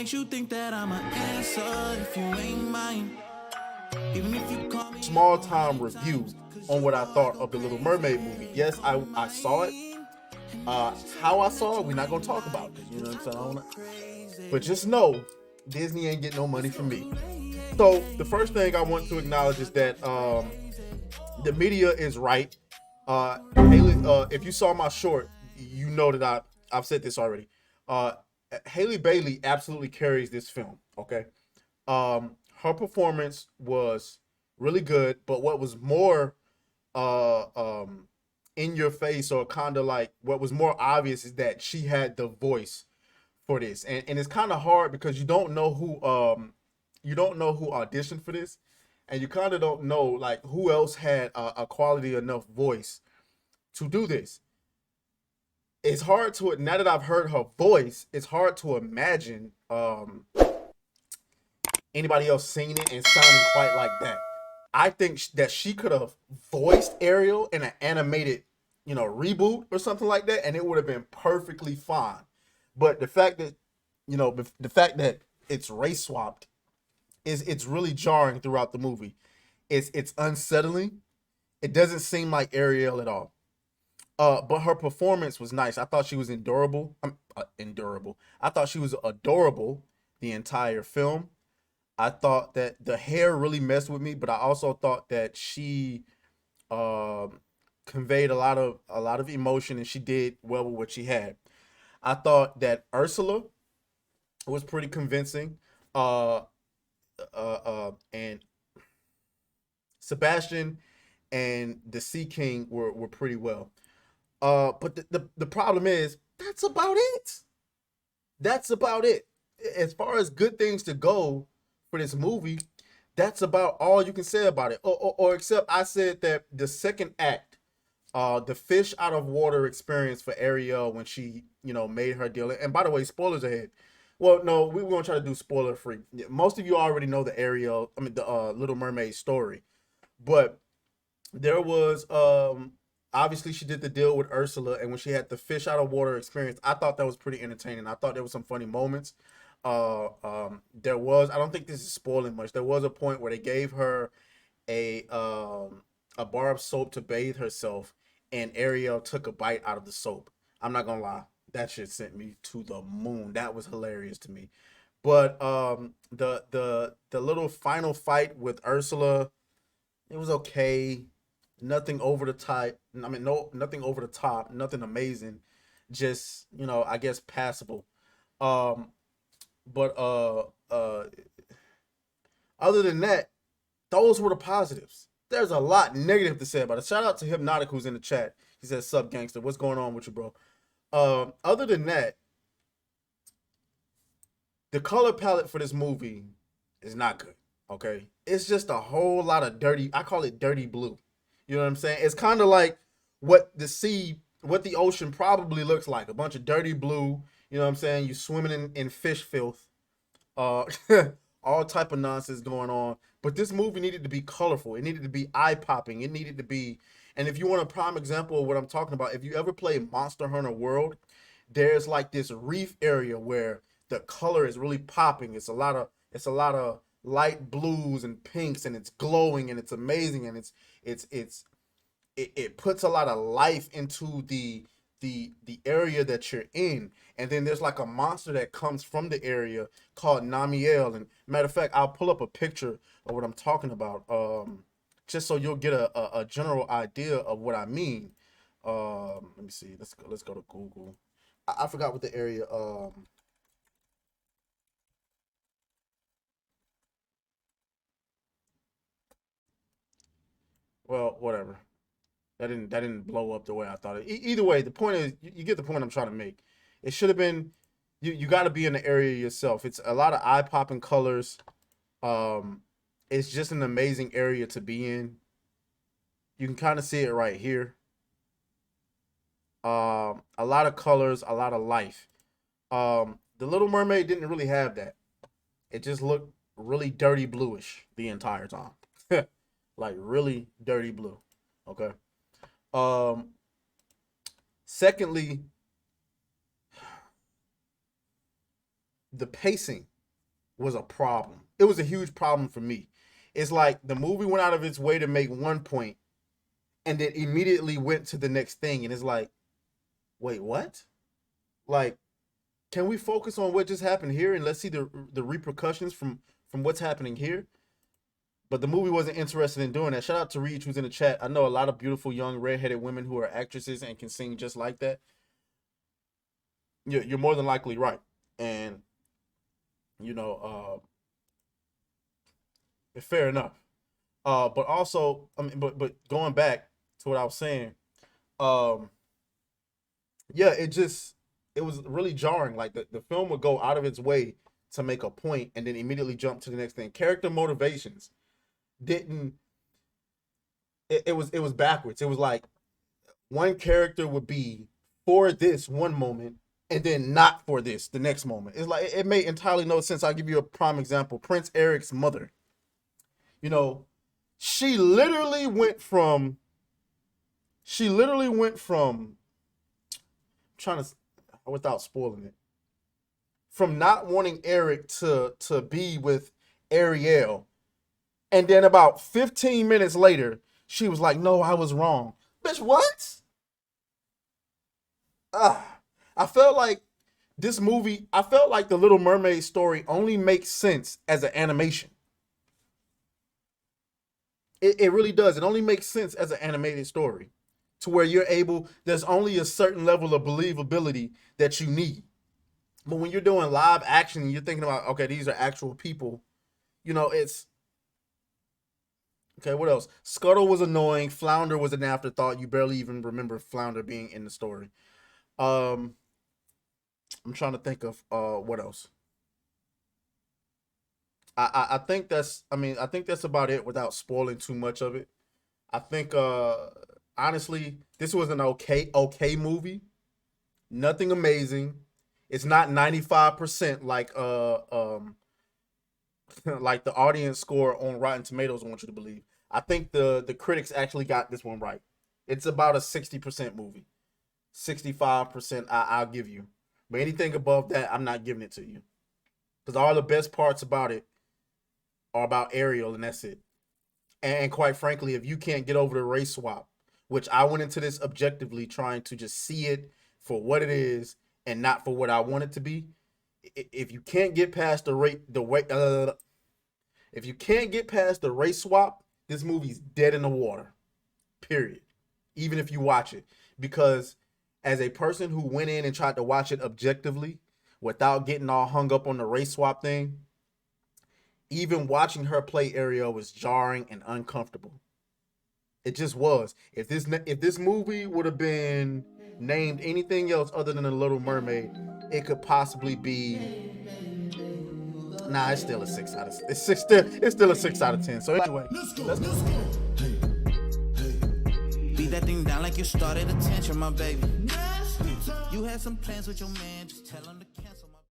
Makes you think that I'm an answer if you ain't mine. Even if you call me Small time review on what I thought of the Little Mermaid movie. Yes, I saw it. How I saw it, we're not gonna talk about it. You know what I'm saying? But just know, Disney ain't getting no money from me. So the first thing I want to acknowledge is that the media is right. Haley, if you saw my short, you know that I've said this already. Uh, Haley Bailey absolutely carries this film. Okay, her performance was really good, but what was more uh, um, in your face, or kind of like what was more obvious, is that she had the voice for this, and it's kind of hard because you don't know who auditioned for this, and you kind of don't know like who else had a quality enough voice to do this. It's hard to, now that I've heard her voice, it's hard to imagine anybody else singing it and sounding quite like that. I think that she could have voiced Ariel in an animated, reboot or something like that, and it would have been perfectly fine. But the fact that, it's race swapped it's really jarring throughout the movie. It's unsettling. It doesn't seem like Ariel at all. But her performance was nice. I thought she was endurable. Endurable. I thought she was adorable the entire film. I thought that the hair really messed with me, but I also thought that she um, conveyed a lot of emotion, and she did well with what she had. I thought that Ursula was pretty convincing, uh, and Sebastian and the Sea King were pretty well. But the problem is that's about it. That's about it. As far as good things to go for this movie, that's about all you can say about it. Or except I said that the second act, the fish out of water experience for Ariel when she, made her deal. And by the way, spoilers ahead. Well, no, we were gonna try to do spoiler free. Most of you already know the Little Mermaid story, but there was obviously she did the deal with Ursula, and when she had the fish out of water experience, I thought that was pretty entertaining. I thought there was some funny moments. There was, I don't think this is spoiling much. There was a point where they gave her a um a bar of soap to bathe herself, and Ariel took a bite out of the soap. I'm not gonna lie, that shit sent me to the moon. That was hilarious to me. But the little final fight with Ursula, it was okay. Nothing over the top. I mean, no, nothing over the top. Nothing amazing. Just, I guess passable. Um, but other than that, those were the positives. There's a lot negative to say about it. Shout out to Hypnotic who's in the chat. He says, "Sub gangster, what's going on with you, bro?" Other than that, the color palette for this movie is not good. Okay, it's just a whole lot of dirty. I call it dirty blue. You know what I'm saying? It's kind of like what the ocean probably looks like. A bunch of dirty blue. You know what I'm saying? You swimming in fish filth. Uh, all type of nonsense going on. But this movie needed to be colorful. It needed to be eye popping. It needed to be. And if you want a prime example of what I'm talking about, if you ever play Monster Hunter World, there's like this reef area where the color is really popping. It's a lot of light blues and pinks, and it's glowing and it's amazing, and it puts a lot of life into the area that you're in. And then there's like a monster that comes from the area called Namiel. And matter of fact, I'll pull up a picture of what I'm talking about, just so you'll get a general idea of what I mean. Let me see. Let's go to Google. I forgot what the area. Well, whatever. That didn't blow up the way I thought it. Either way, the point is, you get the point I'm trying to make. It should have been, you got to be in the area yourself. It's a lot of eye popping colors. Um, it's just an amazing area to be in. You can kind of see it right here. A lot of colors, a lot of life. The Little Mermaid didn't really have that. It just looked really dirty bluish the entire time, like really dirty blue. Okay. Um, Secondly, the pacing. was a problem. It was a huge problem for me. It's like the movie went out of its way to make one point and then immediately went to the next thing. And it's like, wait, what? Like, can we focus on what just happened here and let's see the repercussions from what's happening here? But the movie wasn't interested in doing that. Shout out to Reach who's in the chat. I know a lot of beautiful young redheaded women who are actresses and can sing just like that. You're more than likely right. And you know, fair enough. But also, I mean, but going back to what I was saying, um, yeah, it was really jarring. Like the film would go out of its way to make a point and then immediately jump to the next thing. Character motivations didn't. It was backwards. It was like one character would be for this one moment and then not for this the next moment. It's like it made entirely no sense. I'll give you a prime example. Prince Eric's mother. You know, she literally went from trying to, without spoiling it, from not wanting Eric to be with Ariel, and then about 15 minutes later she was like, no, I was wrong. Bitch, what? I felt like the Little Mermaid story only makes sense as an animation. It really does. It only makes sense as an animated story to where there's only a certain level of believability that you need. But when you're doing live action and you're thinking about, okay, these are actual people, you know, it's, okay, what else? Scuttle was annoying. Flounder was an afterthought. You barely even remember Flounder being in the story. I'm trying to think of what else. I think that's about it without spoiling too much of it. I think honestly, this was an okay movie. Nothing amazing. It's not 95% like like the audience score on Rotten Tomatoes want you to believe. I think the critics actually got this one right. It's about a 60% movie. 65% I'll give you. But anything above that, I'm not giving it to you. Because all the best parts about it are about Ariel, and that's it. And quite frankly, if you can't get over the race swap, which I went into this objectively trying to just see it for what it is and not for what I want it to be. If you can't get past if you can't get past the race swap, this movie's dead in the water. Period. Even if you watch it, because as a person who went in and tried to watch it objectively without getting all hung up on the race swap thing, even watching her play Ariel was jarring and uncomfortable. It just was. If this movie would have been named anything else other than The Little Mermaid, it could possibly be. Nah, it's still a 6 out of it's still a 6 out of 10. So anyway, let's go. Hey, beat that thing down like you started attention, my baby. You had some plans with your man, just tell him to